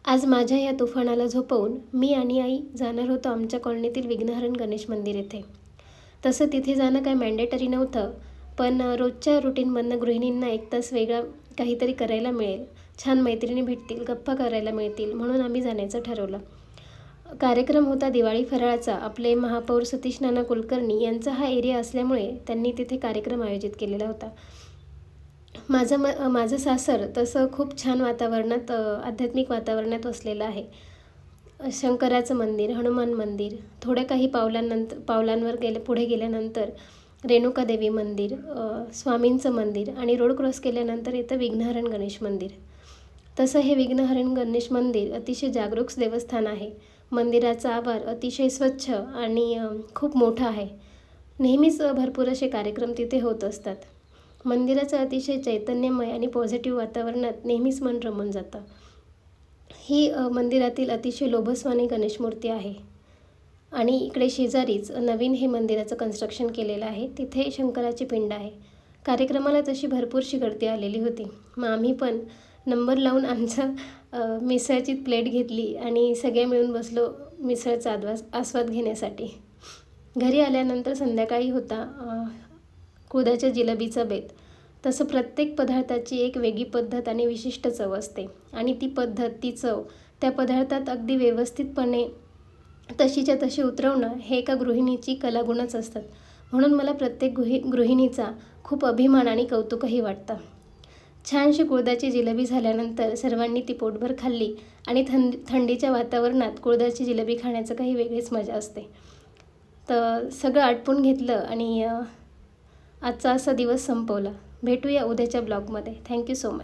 आज माझ्या या तुफानाला झोपवून मी आणि आई जाणार होतो आमच्या कॉलनीतील विघ्नहरण गणेश मंदिर येथे. तसं तिथे जाणं काही मॅन्डेटरी नव्हतं, पण रोजच्या रुटीनमधनं गृहिणींना एक तास वेगळा काहीतरी करायला मिळेल, छान मैत्रिणी भेटतील, गप्पा करायला मिळतील म्हणून आम्ही जाण्याचं ठरवलं. कार्यक्रम होता दिवाळी फराळाचा. आपले महापौर सतीश नाना कुलकर्णी यांचा हा एरिया असल्यामुळे त्यांनी तिथे कार्यक्रम आयोजित केलेला होता. माझं सासर तसं खूप छान वातावरणात, आध्यात्मिक वातावरणात वसलेलं आहे. शंकराचं मंदिर, हनुमान मंदिर, थोड्या काही पावलांवर पुढे गेल्यानंतर रेणुकादेवी मंदिर, स्वामींचं मंदिर आणि रोड क्रॉस केल्यानंतर येतं विघ्नहरण गणेश मंदिर. तसं हे विघ्नहरण गणेश मंदिर अतिशय जागरूक देवस्थान आहे. मंदिराचा आवार अतिशय स्वच्छ आणि खूप मोठा आहे. नेहमीच भरपूर असे कार्यक्रम तिथे होत असतात. मंदिराचं अतिशय चैतन्यमय आणि पॉझिटिव्ह वातावरणात नेहमीच मन रमून जातं. ही मंदिरातील अतिशय लोभसवाणी गणेश मूर्ती आहे आणि इकडे शेजारीच नवीन हे मंदिराचं कन्स्ट्रक्शन केलेलं आहे. तिथे शंकराची पिंड आहे. कार्यक्रमाला तशी भरपूरशी गर्दी आलेली होती. मग आम्ही पण नंबर लावून आमचं मिसळची प्लेट घेतली आणि सगळे मिळून बसलो मिसळचा आस्वाद घेण्यासाठी. घरी आल्यानंतर संध्याकाळी होता कुळथाच्या जिलेबीचा बेत. तसं प्रत्येक पदार्थाची एक वेगळी पद्धत आणि विशिष्ट चव असते आणि ती पद्धत, ती चव त्या पदार्थात अगदी व्यवस्थितपणे तशीच्या तशी उतरवणं हे एका गृहिणीची कलागुणच असतात. म्हणून मला प्रत्येक गृहिणीचा खूप अभिमान आणि कौतुकही वाटतं. छानशी कुळथाची जिलेबी झाल्यानंतर सर्वांनी ती पोटभर खाल्ली आणि थंडीच्या वातावरणात कुळथाची जिलेबी खाण्याचं काही वेगळीच मजा असते. तर सगळं आटपून घेतलं आणि आजचा असा दिवस संपवला. भेटूया उद्याच्या ब्लॉगमध्ये. Thank you so much.